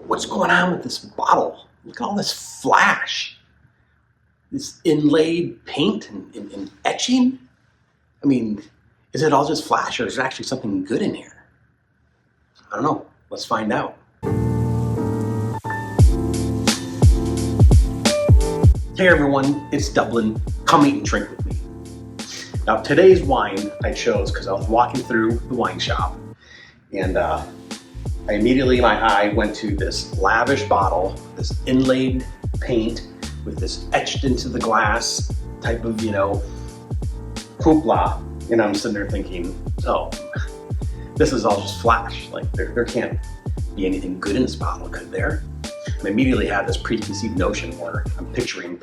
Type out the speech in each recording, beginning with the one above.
What's going on with this bottle? Look at all this flash. This inlaid paint and etching? I mean, is it all just flash or is there actually something good in here? I don't know. Let's find out. Hey everyone, it's Dublin. Come eat and drink with me. Now today's wine I chose because I was walking through the wine shop and my eye went to this lavish bottle, this inlaid paint with this etched into the glass type of, hoopla. And I'm sitting there thinking, oh, this is all just flash. Like there can't be anything good in this bottle, could there? And I immediately had this preconceived notion where I'm picturing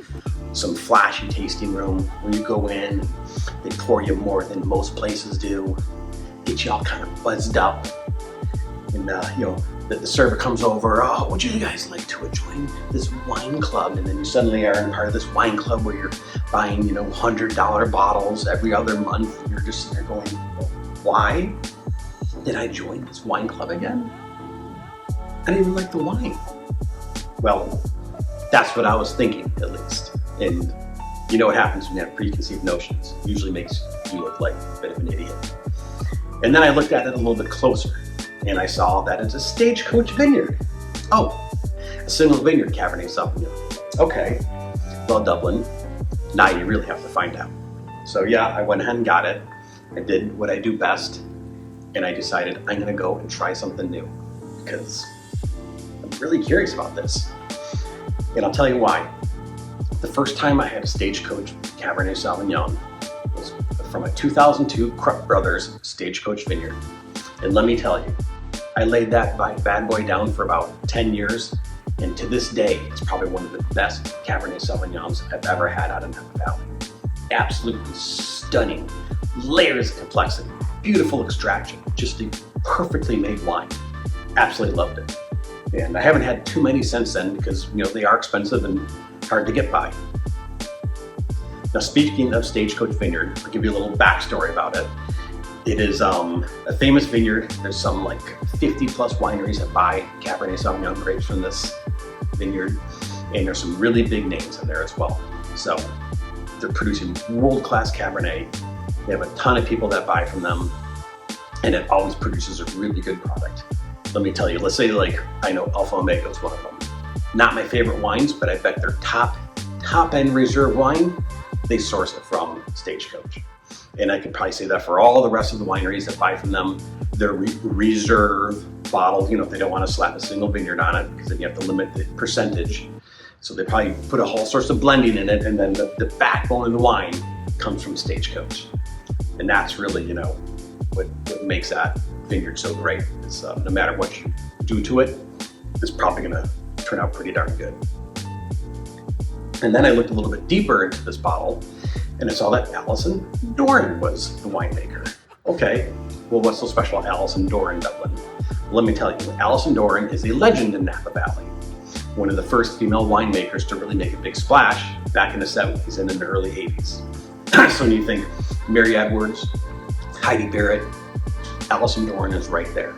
some flashy tasting room where you go in, they pour you more than most places do, get you all kind of buzzed up. And the server comes over, oh, would you guys like to join this wine club? And then you suddenly are in part of this wine club where you're buying, $100 bottles every other month. And you're just sitting there going, why did I join this wine club again? I didn't even like the wine. Well, that's what I was thinking, at least. And you know what happens when you have preconceived notions. It usually makes you look like a bit of an idiot. And then I looked at it a little bit closer. And I saw that it's a Stagecoach Vineyard. Oh, a single vineyard Cabernet Sauvignon. Okay, well, Dublin, now you really have to find out. So yeah, I went ahead and got it. I did what I do best, and I decided I'm gonna go and try something new because I'm really curious about this. And I'll tell you why. The first time I had a Stagecoach Cabernet Sauvignon was from a 2002 Krupp Brothers Stagecoach Vineyard. And let me tell you, I laid that bad boy down for about 10 years, and to this day, it's probably one of the best Cabernet Sauvignons I've ever had out of Napa Valley. Absolutely stunning, layers of complexity, beautiful extraction, just a perfectly made wine. Absolutely loved it. And I haven't had too many since then because, they are expensive and hard to get by. Now, speaking of Stagecoach Vineyard, I'll give you a little backstory about it. It is a famous vineyard. There's some 50 plus wineries that buy Cabernet Sauvignon grapes from this vineyard. And there's some really big names in there as well. So they're producing world-class Cabernet. They have a ton of people that buy from them. And it always produces a really good product. Let me tell you, let's say I know Alpha Omega is one of them. Not my favorite wines, but I bet their top end reserve wine, they source it from Stagecoach. And I could probably say that for all the rest of the wineries that buy from them, they're reserve bottles. If they don't want to slap a single vineyard on it, because then you have to limit the percentage. So they probably put a whole source of blending in it, and then the backbone of the wine comes from Stagecoach. And that's really, what makes that vineyard so great. It's, no matter what you do to it, it's probably going to turn out pretty darn good. And then I looked a little bit deeper into this bottle, and I saw that Alison Doran was the winemaker. Okay, well, what's so special about Alison Doran Dublin? Well, let me tell you, Alison Doran is a legend in Napa Valley. One of the first female winemakers to really make a big splash back in the 70s and in the early 80s. So when you think Mary Edwards, Heidi Barrett, Alison Doran is right there.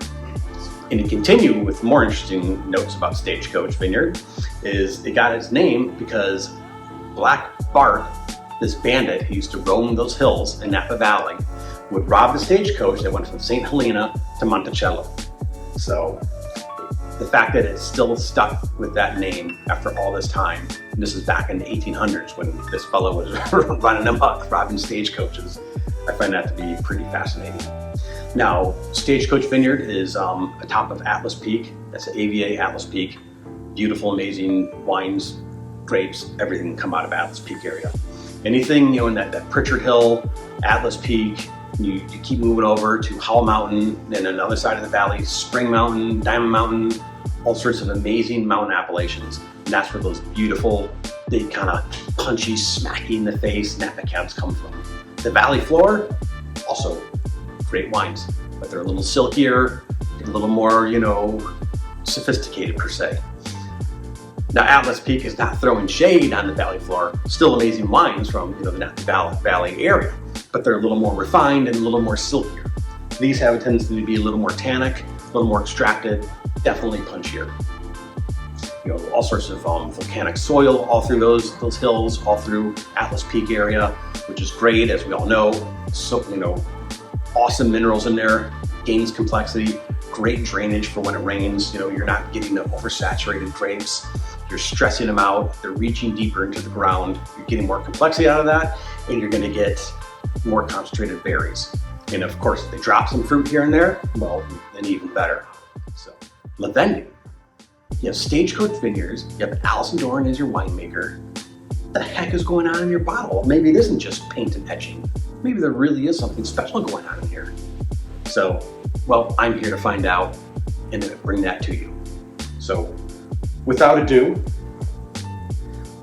And to continue with more interesting notes about Stagecoach Vineyard, is it got its name because Black Bart, this bandit who used to roam those hills in Napa Valley, would rob the stagecoach that went from St. Helena to Monticello. So the fact that it's still stuck with that name after all this time, and this is back in the 1800s when this fellow was running amok, robbing stagecoaches, I find that to be pretty fascinating. Now, Stagecoach Vineyard is atop of Atlas Peak. That's the AVA Atlas Peak. Beautiful, amazing wines, grapes, everything come out of Atlas Peak area. Anything, in that Pritchard Hill, Atlas Peak, you keep moving over to Howell Mountain, then another side of the valley, Spring Mountain, Diamond Mountain, all sorts of amazing mountain appellations. And that's where those beautiful, big kind of punchy, smacky in the face Napa cabs come from. The valley floor, also great wines, but they're a little silkier, a little more, sophisticated per se. Now, Atlas Peak is not throwing shade on the valley floor. Still amazing wines from the Napa Valley area, but they're a little more refined and a little more silkier. These have a tendency to be a little more tannic, a little more extracted, definitely punchier. all sorts of volcanic soil all through those hills, all through Atlas Peak area, which is great, as we all know. So, awesome minerals in there, gains complexity, great drainage for when it rains. You're not getting the oversaturated grapes. You're stressing them out. They're reaching deeper into the ground. You're getting more complexity out of that, and you're going to get more concentrated berries. And of course, if they drop some fruit here and there, well, then even better. So, Levendi. You have Stagecoach Vineyards. You have Alison Doran as your winemaker. What the heck is going on in your bottle? Maybe it isn't just paint and etching. Maybe there really is something special going on in here. So, well, I'm here to find out and then bring that to you. So, without ado,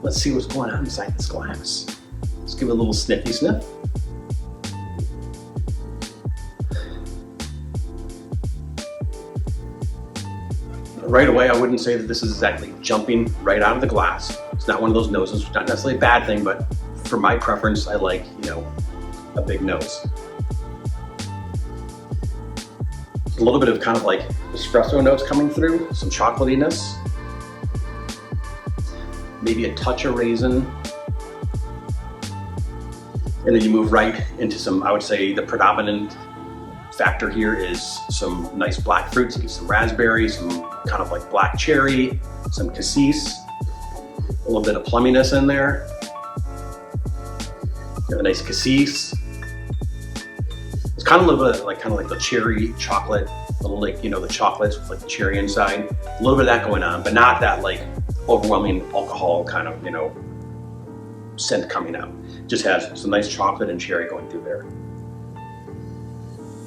let's see what's going on inside this glass. Let's give it a little sniffy sniff. Right away, I wouldn't say that this is exactly jumping right out of the glass. It's not one of those noses, which is not necessarily a bad thing, but for my preference, I like, a big nose. A little bit of kind of like espresso notes coming through, some chocolatiness, maybe a touch of raisin. And then you move right into some, I would say the predominant factor here is some nice black fruits. You get some raspberry, some kind of like black cherry, some cassis, a little bit of plumminess in there. You have a nice cassis. It's kind of a little bit like the cherry chocolate, a little like the chocolates with like the cherry inside. A little bit of that going on, but not that like overwhelming alcohol kind of scent coming out. Just has some nice chocolate and cherry going through there.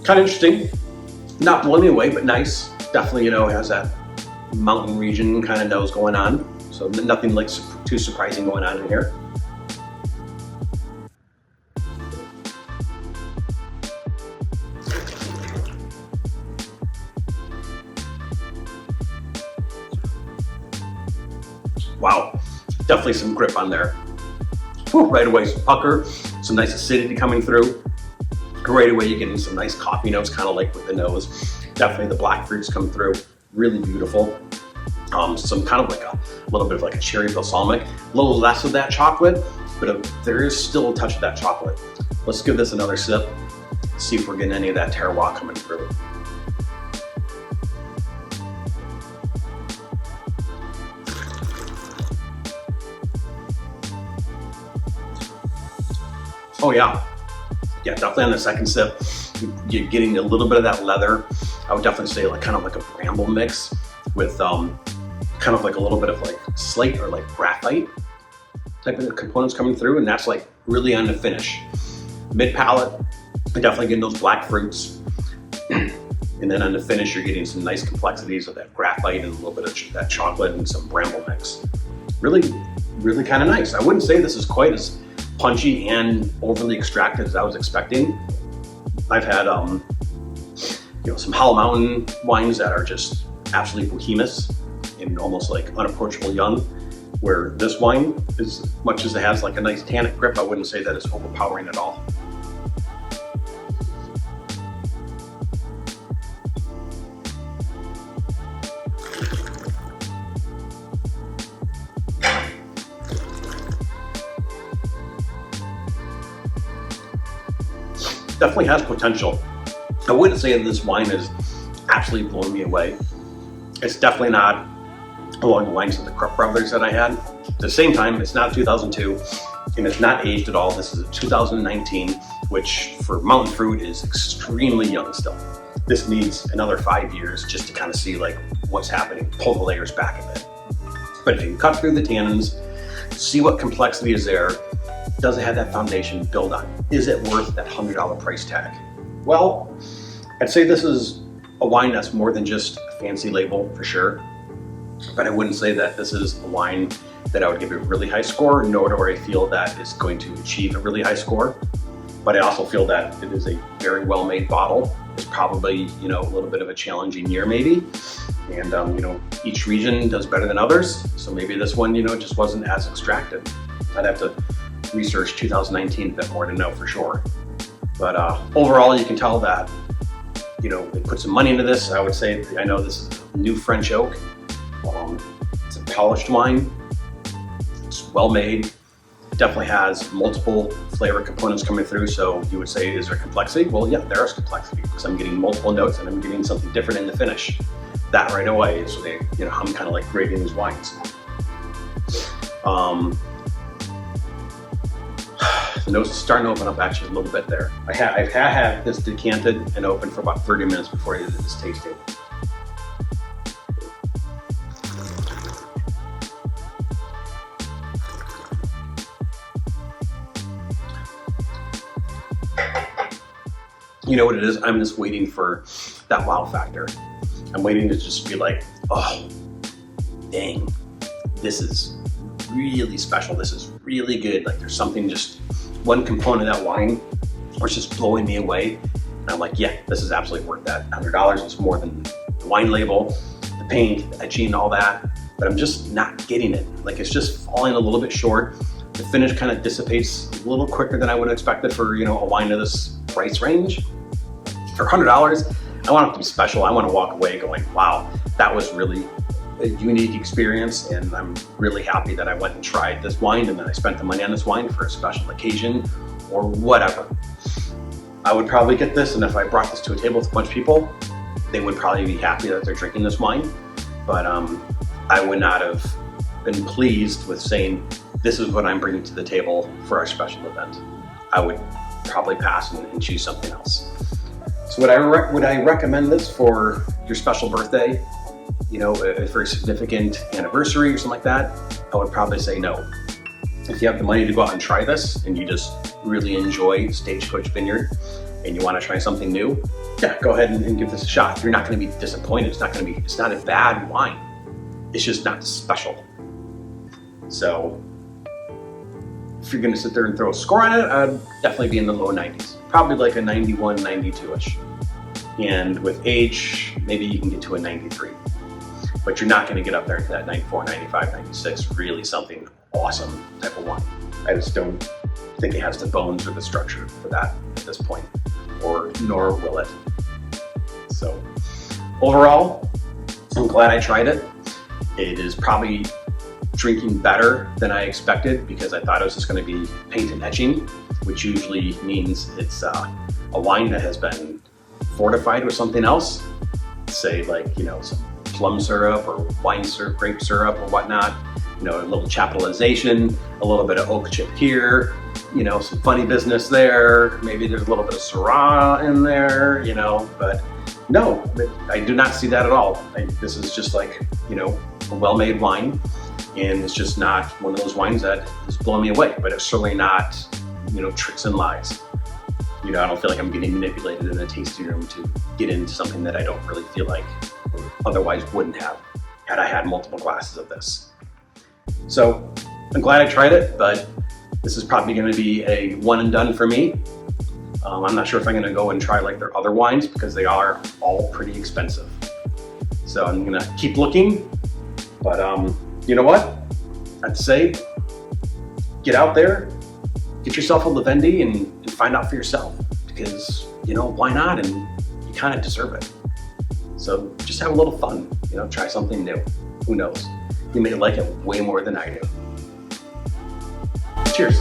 Kind of interesting, not blowing me away, but nice. Definitely, has that mountain region kind of nose going on. So nothing like too surprising going on in here. Wow, definitely some grip on there. Whew, right away, some pucker, some nice acidity coming through. Right away, you're getting some nice coffee notes, kind of like with the nose. Definitely the black fruits come through, really beautiful. Some kind of like a little bit of like a cherry balsamic, a little less of that chocolate, but there is still a touch of that chocolate. Let's give this another sip, see if we're getting any of that terroir coming through. Oh yeah. Yeah, definitely on the second sip, you're getting a little bit of that leather. I would definitely say kind of like a bramble mix with kind of like a little bit of like slate or like graphite type of components coming through, and that's like really on the finish. Mid palate, you're definitely getting those black fruits, and then on the finish, you're getting some nice complexities of that graphite and a little bit of that chocolate and some bramble mix. Really, really kind of nice. I wouldn't say this is quite as punchy and overly extracted as I was expecting. I've had some Hollow Mountain wines that are just absolutely bohemous and almost like unapproachable young, where this wine, as much as it has like a nice tannic grip, I wouldn't say that it's overpowering at all. Definitely has potential. I wouldn't say that this wine is absolutely blowing me away. It's definitely not along the lines of the Krupp brothers that I had. At the same time, it's not 2002 and it's not aged at all. This is a 2019, which for mountain fruit is extremely young still. This needs another 5 years just to kind of see like what's happening, pull the layers back a bit. But if you can cut through the tannins, see what complexity is there, does it have that foundation to build on? Is it worth that $100 price tag? Well, I'd say this is a wine that's more than just a fancy label for sure, but I wouldn't say that this is a wine that I would give a really high score, nor do I feel that it's going to achieve a really high score. But I also feel that it is a very well-made bottle. It's probably, a little bit of a challenging year maybe. And, each region does better than others. So maybe this one, just wasn't as extracted. I'd have to research 2019 a bit more to know for sure. But overall, you can tell that, they put some money into this. I would say, I know this is new French oak. It's a polished wine. It's well made. It definitely has multiple flavor components coming through. So you would say, is there complexity? Well, yeah, there is complexity because I'm getting multiple notes and I'm getting something different in the finish. That right away is, how I'm kind of like grading these wines. The nose is starting to open up actually a little bit there. I've had this decanted and open for about 30 minutes before I did this tasting. You know what it is? I'm just waiting for that wow factor. I'm waiting to just be like, oh, dang, this is really special. This is really good. Like there's something, just one component of that wine was just blowing me away. And I'm like, yeah, this is absolutely worth that. $100 is more than the wine label, the paint, the etching, all that. But I'm just not getting it. Like it's just falling a little bit short. The finish kind of dissipates a little quicker than I would have expected for, a wine of this price range. For $100, I want it to be special. I want to walk away going, wow, that was really a unique experience, and I'm really happy that I went and tried this wine and then I spent the money on this wine for a special occasion or whatever. I would probably get this, and if I brought this to a table with a bunch of people, they would probably be happy that they're drinking this wine, but I would not have been pleased with saying, this is what I'm bringing to the table for our special event. I would probably pass and choose something else. So would I recommend this for your special birthday? A very significant anniversary or something like that? I would probably say no. If you have the money to go out and try this and you just really enjoy Stagecoach Vineyard and you want to try something new, yeah, go ahead and give this a shot. You're not going to be disappointed. It's not a bad wine. It's just not special. So if you're going to sit there and throw a score on it, I'd definitely be in the low 90s. Probably like a 91, 92-ish. And with age, maybe you can get to a 93. But you're not going to get up there into that 94, 95, 96, really something awesome type of wine. I just don't think it has the bones or the structure for that at this point, nor will it. So overall, I'm glad I tried it. It is probably drinking better than I expected because I thought it was just going to be paint and etching, which usually means it's a wine that has been fortified with something else, say like, some plum syrup or wine syrup, grape syrup or whatnot, a little chaptalization, a little bit of oak chip here, some funny business there. Maybe there's a little bit of Syrah in there, but no, I do not see that at all. This is just like, a well-made wine, and it's just not one of those wines that is blowing me away, but it's certainly not, tricks and lies. I don't feel like I'm getting manipulated in a tasting room to get into something that I don't really feel like otherwise wouldn't have had I had multiple glasses of this. So I'm glad I tried it, but this is probably going to be a one and done for me. I'm not sure if I'm going to go and try like their other wines because they are all pretty expensive. So I'm going to keep looking, but you know what? I'd say get out there, get yourself a Levendi and find out for yourself because, why not? And you kind of deserve it. So just have a little fun, try something new. Who knows? You may like it way more than I do. Cheers.